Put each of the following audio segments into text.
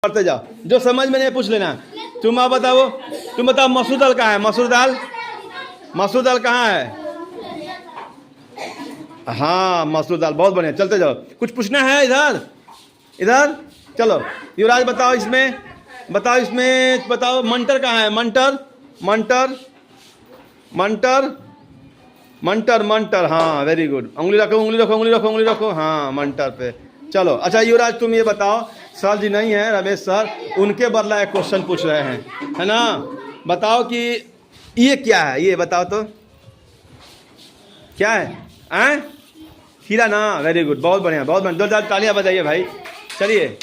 पढ़ते जाओ, जो समझ में नहीं पूछ लेना। तुम आप बताओ, तुम बताओ मसूर दाल कहाँ है? मसूर दाल, मसूर दाल कहाँ है? हाँ मसूर दाल, बहुत बढ़िया। चलते जाओ, कुछ पूछना है इधर इधर? चलो युवराज बताओ, इसमें बताओ, इसमें बताओ मंटर कहाँ है? Munter Munter Munter Munter Munter, हाँ वेरी गुड। उंगली रखो उंगली रखो उंगली रखो उंगली रखो, हाँ मंटर पे। चलो अच्छा युवराज तुम ये बताओ, सर जी नहीं है रमेश सर, उनके बदला एक क्वेश्चन पूछ रहे हैं, है ना? बताओ कि ये क्या है, ये बताओ तो क्या है? हैं? खीरा ना, वेरी गुड, बहुत बढ़िया बहुत बढ़िया, जोरदार तालियां बजाइए भाई। चलिए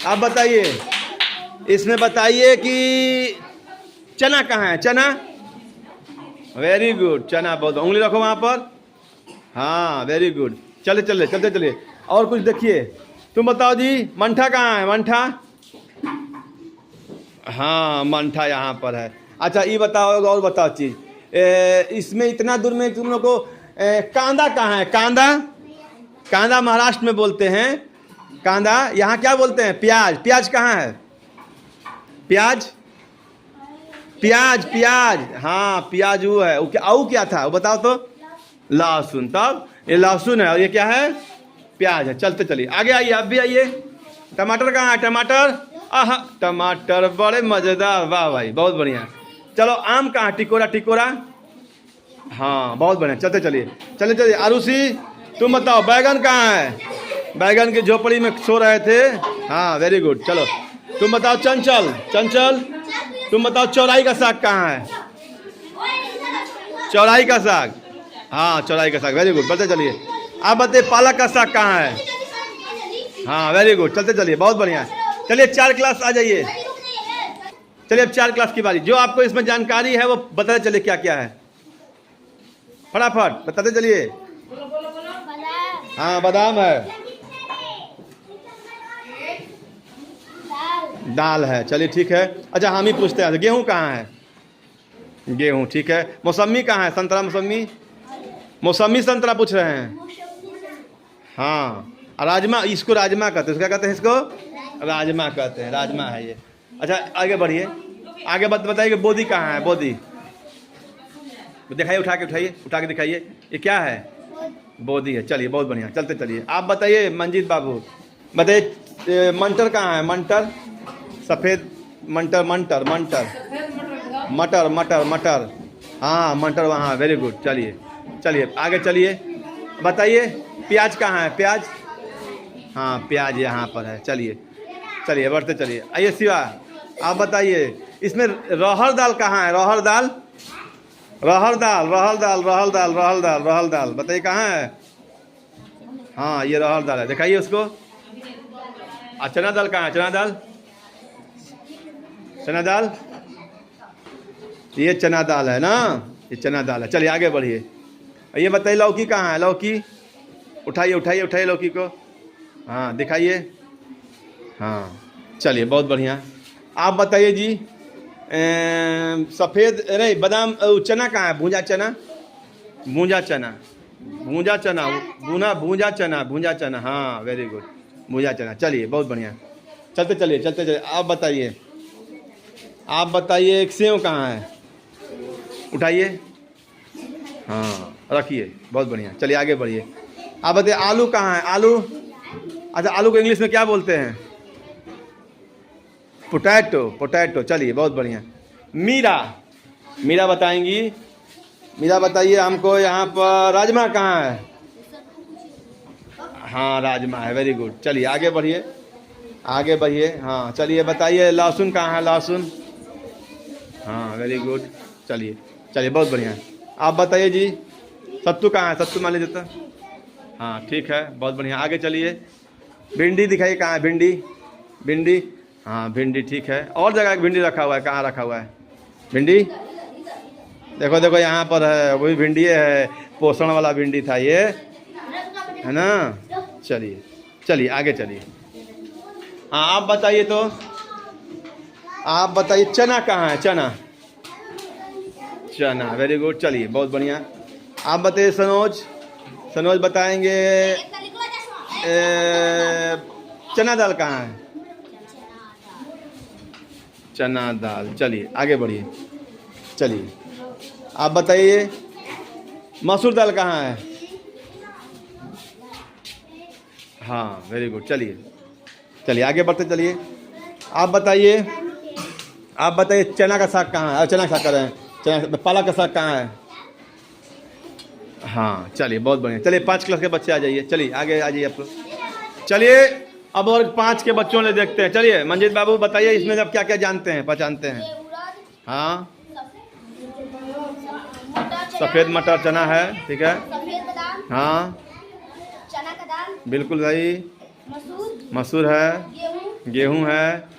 आप बताइए, इसमें बताइए कि चना कहाँ है? चना, वेरी गुड, चना बहुत। उंगली रखो वहाँ पर, हाँ वेरी गुड। चले चले चलते चलिए, और कुछ देखिए। तुम बताओ जी, मंठा कहाँ है? मंठा, हाँ मंठा यहाँ पर है। अच्छा ये बताओ, और बताओ चीज़, इसमें इतना दूर में तुम लोग को कांदा कहाँ है? कांदा, कांदा महाराष्ट्र में बोलते हैं कांदा, यहाँ क्या बोलते हैं? प्याज, प्याज कहाँ है? प्याज, प्याज प्याज, हाँ प्याज वो है। वो क्या, वो क्या था वो बताओ तो? लहसुन, तब ये लहसुन है और ये क्या है? प्याज है। चलते चलिए आगे आइए, आप भी आइए। टमाटर कहाँ है? टमाटर, आह टमाटर बड़े मज़ेदार, वाह भाई बहुत बढ़िया। चलो आम कहाँ? टिकोरा, टिकोरा, हाँ बहुत बढ़िया। चलते चलिए चले चलिए। आरुषि तुम बताओ, बैगन कहाँ है? बैगन की झोपड़ी में सो रहे थे, हाँ वेरी गुड। चलो तुम बताओ चंचल, चंचल तुम बताओ चौराई का साग कहाँ है? चौराई का साग, हाँ चौराई का साग, वेरी गुड। बढ़ते चलिए, आप बताइए पालक का साग कहाँ है? हाँ वेरी गुड। चलते चलिए, बहुत बढ़िया। चलिए 4 क्लास आ जाइए। चलिए अब 4 क्लास की बारी, जो आपको इसमें जानकारी है वो बताते चलिए क्या क्या है, फटाफट बताते चलिए। हाँ बादाम है, दाल है, चलिए ठीक है। अच्छा हम ही पूछते हैं, गेहूँ कहाँ है? गेहूँ ठीक है। मौसमी कहाँ है? संतरा, मौसमी, मौसमी संतरा पूछ रहे हैं, हाँ। राजमा, इसको राजमा कहते हैं, क्या कहते हैं इसको? राजमा कहते हैं, राजमा है ये। अच्छा आगे बढ़िए, आगे बताइए बोदी कहाँ है? बोदी दिखाइए, उठा के उठाइए, उठा के दिखाइए, ये क्या है? बोदी है। चलिए बहुत बढ़िया, चलते चलिए। आप बताइए मंजीत बाबू, बताइए मंटर कहाँ है? मंटर, सफ़ेद मंटर, मंटर मंटर, मटर मटर मटर, हाँ मटर वहाँ, वेरी गुड। चलिए चलिए आगे चलिए, बताइए प्याज कहाँ है? प्याज, हाँ प्याज यहाँ पर है। चलिए चलिए बढ़ते चलिए, आइए शिवा आप बताइए, इसमें रहर दाल कहाँ है? रहर दाल, रहर दाल रहर दाल रहर दाल रहर दाल रहर दाल, बताइए कहाँ है? हाँ ये रहर दाल है, दिखाइए उसको। चना दाल कहाँ है? चना दाल, चना दाल, ये चना दाल है ना, ये चना दाल है। चलिए आगे बढ़िए, ये बताइए लौकी कहाँ है? लौकी, उठाइए उठाइए उठाइए लौकी को, हाँ दिखाइए, हाँ चलिए बहुत बढ़िया। आप बताइए जी, सफ़ेद अरे बादाम, चना कहाँ है? भूंजा चना, भूंजा चना, भूंजा चना, भुना भूंजा चना, भूंजा चना, हाँ वेरी गुड, भूंजा चना। चलिए बहुत बढ़िया, चलते चलिए चलते चलिए। आप बताइए, आप बताइए एक सेव कहाँ है? उठाइए, हाँ रखिए, बहुत बढ़िया। चलिए आगे बढ़िए, आप बताइए आलू कहाँ है? आलू, अच्छा आलू को इंग्लिश में क्या बोलते हैं? पोटैटो, पोटैटो, चलिए बहुत बढ़िया। मीरा, मीरा बताएंगी, मीरा बताइए हमको यहाँ पर राजमा कहाँ है? हाँ राजमा है, वेरी गुड। चलिए आगे बढ़िए, आगे बढ़िए, हाँ चलिए बताइए लहसुन कहाँ है? लहसुन, हाँ वेरी गुड। चलिए चलिए बहुत बढ़िया। आप बताइए जी सत्तू कहाँ है? सत्तू मान लीजिए तो, हाँ ठीक है बहुत बढ़िया। आगे चलिए, भिंडी दिखाइए कहाँ है? भिंडी, भिंडी, हाँ भिंडी ठीक है। और जगह भिंडी रखा हुआ है, कहाँ रखा हुआ है भिंडी? देखो देखो यहाँ पर है, वही भिंडी है, पोषण वाला भिंडी था ये, है ना। चलिए चलिए आगे चलिए, हाँ आप बताइए तो, आप बताइए चना कहाँ है? चना, चना, वेरी गुड। चलिए बहुत बढ़िया। आप बताइए सनोज, सनोज बताएंगे चना दाल कहाँ है? चना दाल। चलिए आगे बढ़िए। चलिए आप बताइए मसूर दाल कहाँ है? हाँ वेरी गुड। चलिए चलिए आगे बढ़ते चलिए। आप बताइए, आप बताइए चना का साग कहाँ है? चना का साग कर रहे हैं, चना पालक का साग कहाँ है? हाँ चलिए बहुत बढ़िया। चलिए 5 क्लास के बच्चे आ जाइए। चलिए आगे आ जाइए आप लोग। चलिए अब और 5 के बच्चों ने देखते हैं। चलिए मंजीत बाबू बताइए इसमें अब क्या क्या जानते हैं, पहचानते हैं? हाँ सफ़ेद मटर चना है, ठीक है। हाँ चना का दाल, बिल्कुल सही। मसूर है, गेहूँ है,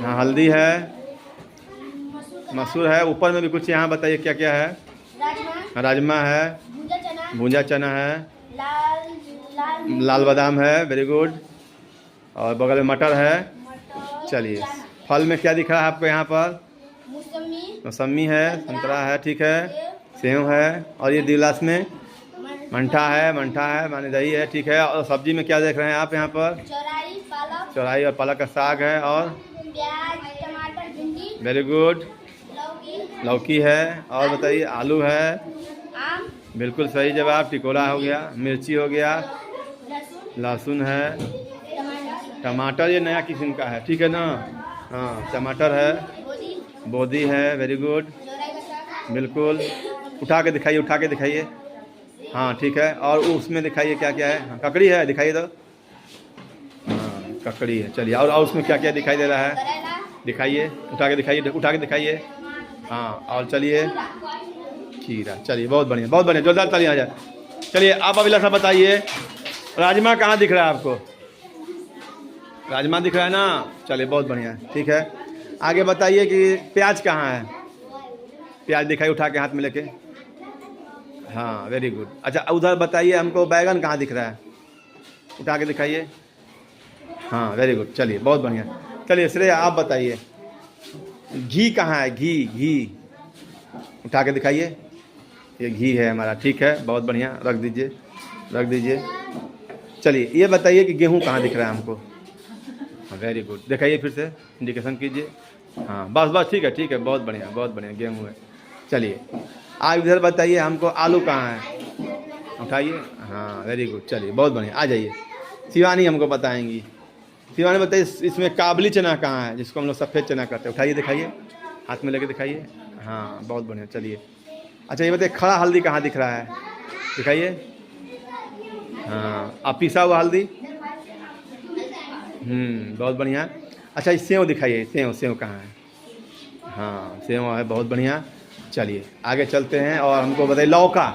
हाँ हल्दी है, मसूर है। ऊपर में भी कुछ यहाँ बताइए क्या क्या है? राजमा है, भुंजा चना है, लाल बादाम है, वेरी गुड। और बगल में मटर है। चलिए फल में क्या दिख रहा है आपको यहाँ पर? मौसमी है, संतरा है, ठीक है, सेव है। और ये दिलास में मंठा है माने दही है, ठीक है। और सब्जी में क्या देख रहे हैं आप यहाँ पर? चौराई और पालक का साग है, और प्याज, टमाटर, भिंडी, वेरी गुड, लौकी है। और बताइए आलू है, आम, बिल्कुल सही जवाब। टिकोला हो गया, मिर्ची हो गया, लहसुन है, टमाटर ये नया किस्म का है, ठीक है ना। हाँ टमाटर है, बोदी है, वेरी गुड, बिल्कुल। उठा के दिखाइए, उठा के दिखाइए। हाँ ठीक है। और उसमें दिखाइए क्या क्या है? हाँ, ककड़ी है, दिखाइए तो। हाँ ककड़ी है। चलिए और उसमें क्या क्या दिखाई दे रहा है? दिखाइए, उठा के दिखाइए, उठा के दिखाइए। हाँ और चलिए खीरा। चलिए बहुत बढ़िया, बहुत बढ़िया, जोरदार ताली आ जाए। चलिए आप अभिलाषा बताइए राजमा कहाँ दिख रहा है आपको? राजमा दिख रहा है ना। चलिए बहुत बढ़िया, ठीक है। आगे बताइए कि प्याज कहाँ है? प्याज दिखाइए उठा के हाथ में लेके। हाँ वेरी गुड। अच्छा उधर बताइए हमको बैगन कहाँ दिख रहा है? उठा के दिखाइए। हाँ वेरी गुड। चलिए बहुत बढ़िया। चलिए श्रेया आप बताइए घी कहाँ है? घी, घी उठा के दिखाइए। ये घी है हमारा, ठीक है, बहुत बढ़िया। रख दीजिए, रख दीजिए। चलिए ये बताइए कि गेहूँ कहाँ दिख रहा है हमको? हाँ वेरी गुड, दिखाइए फिर से, इंडिकेशन कीजिए। हाँ बस बस, ठीक है ठीक है, बहुत बढ़िया बहुत बढ़िया, गेहूँ है। चलिए आप इधर बताइए हमको आलू कहाँ है? उठाइए। हाँ वेरी गुड। चलिए बहुत बढ़िया, आ जाइए। शिवानी हमको बताएंगी। शिवानी बताइए इसमें काबली चना कहाँ है, जिसको हम लोग सफ़ेद चना करते हैं? उठाइए दिखाइए, हाथ में लेके दिखाइए। हाँ बहुत बढ़िया। चलिए अच्छा ये बताइए खड़ा हल्दी कहाँ दिख रहा है? दिखाइए। हाँ अब पिसा हुआ हल्दी। बहुत बढ़िया। अच्छा ये सेव दिखाइए, सेव, सेव कहाँ है? हाँ सेव है, बहुत बढ़िया। चलिए आगे चलते हैं और हमको बताइए लौका।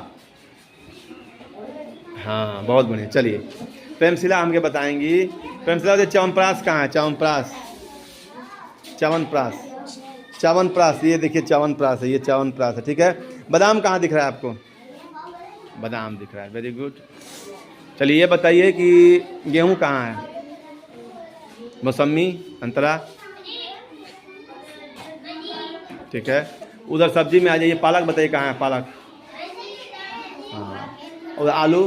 हाँ बहुत बढ़िया। चलिए प्रेमशिला हमके बताएंगी। प्रेमशिला बताइए च्यवनप्राश कहाँ है? च्यवनप्राश, च्यवनप्राश, च्यवनप्राश, ये देखिए च्यवनप्राश है, ये च्यवनप्राश है, ठीक है। बादाम कहाँ दिख रहा है आपको? बादाम दिख रहा है, वेरी गुड। चलिए ये बताइए कि गेहूँ कहाँ है? मौसमी, संतरा, ठीक है। उधर सब्जी में आ जाइए, पालक बताइए कहाँ है? पालक। हाँ और आलू,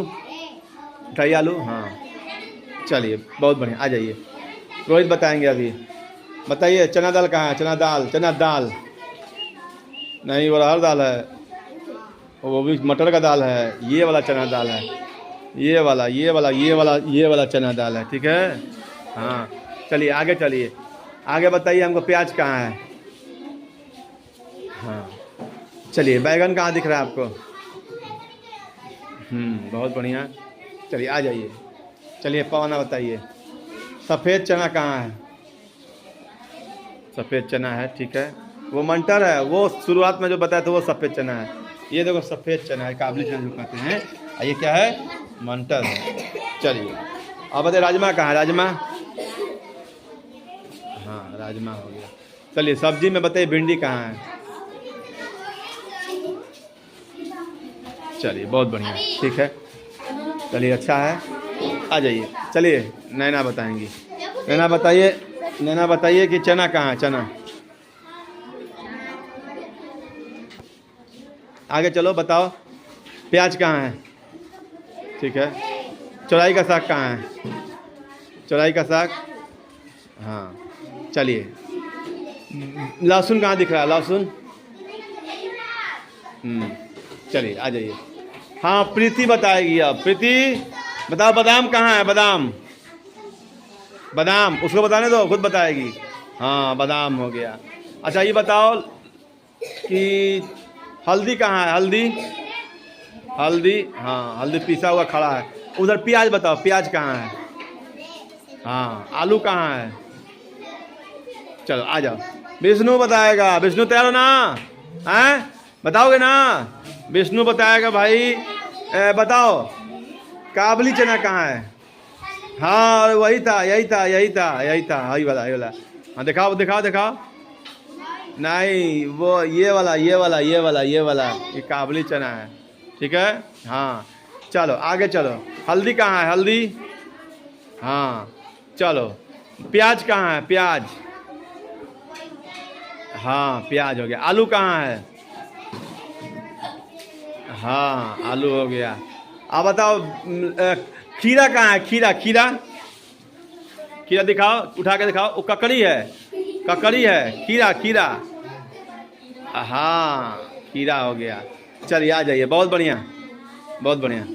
उठाइए आलू। हाँ चलिए बहुत बढ़िया, आ जाइए। रोहित बताएंगे अभी। बताइए चना दाल कहाँ है? चना दाल, चना दाल नहीं, वो अरहर दाल है, वो भी मटर का दाल है। ये वाला चना दाल है, ये वाला, ये वाला, ये वाला, ये वाला चना दाल है, ठीक है। हाँ चलिए आगे चलिए। आगे बताइए हमको प्याज कहाँ है? हाँ चलिए बैगन कहाँ दिख रहा है आपको? बहुत बढ़िया। चलिए आ जाइए। चलिए पवना बताइए सफ़ेद चना कहाँ है? सफ़ेद चना है, ठीक है। वो मटर है, वो शुरुआत में जो बताया था वो सफ़ेद चना है। ये देखो सफ़ेद चना है, काबली चना जो कहते हैं। और ये क्या है? मटर है। चलिए अब बताइए राजमा कहाँ है? राजमा, हाँ राजमा हो गया। चलिए सब्जी में बताइए भिंडी कहाँ है? चलिए बहुत बढ़िया, ठीक है। चलिए अच्छा है, आ जाइए। चलिए नैना बताएंगी। नैना बताइए, नैना बताइए कि चना कहाँ है? चना, आगे चलो बताओ। प्याज कहाँ है? ठीक है। चौराई का साग कहाँ है? चौराई का साग, हाँ चलिए, लहसुन कहाँ दिख रहा है? लहसुन। चलिए आ जाइए। हाँ प्रीति बताएगी अब। प्रीति बताओ बादाम कहाँ है? बादाम, बादाम उसको बताने दो, खुद बताएगी। हाँ बादाम हो गया। अच्छा ये बताओ कि हल्दी कहाँ है? हल्दी, हल्दी, हाँ हल्दी पिसा हुआ खड़ा है उधर। प्याज बताओ, प्याज कहाँ है? हाँ आलू कहाँ है? चलो आ जाओ। विष्णु बताएगा। विष्णु तैयार हो ना? हैं बताओगे ना? विष्णु बताएगा भाई। बताओ काबली चना कहाँ है? हाँ वही था, यही था, यही था, यही था, यही वाला, यही वाला। हाँ दिखाओ दिखाओ दिखाओ। नहीं वो ये वाला, ये वाला, ये वाला, ये वाला, ये काबली चना है। ठीक है हाँ चलो आगे चलो। हल्दी कहाँ है? हल्दी, हाँ चलो। प्याज कहाँ है? प्याज, हाँ प्याज हो गया। आलू कहाँ है? हाँ आलू हो गया। अब बताओ खीरा कहाँ है? खीरा, खीरा, खीरा दिखाओ, उठा के दिखाओ। वो ककड़ी है, ककड़ी है। खीरा, खीरा, हाँ खीरा हो गया। चलिए आ जाइए। बहुत बढ़िया, बहुत बढ़िया।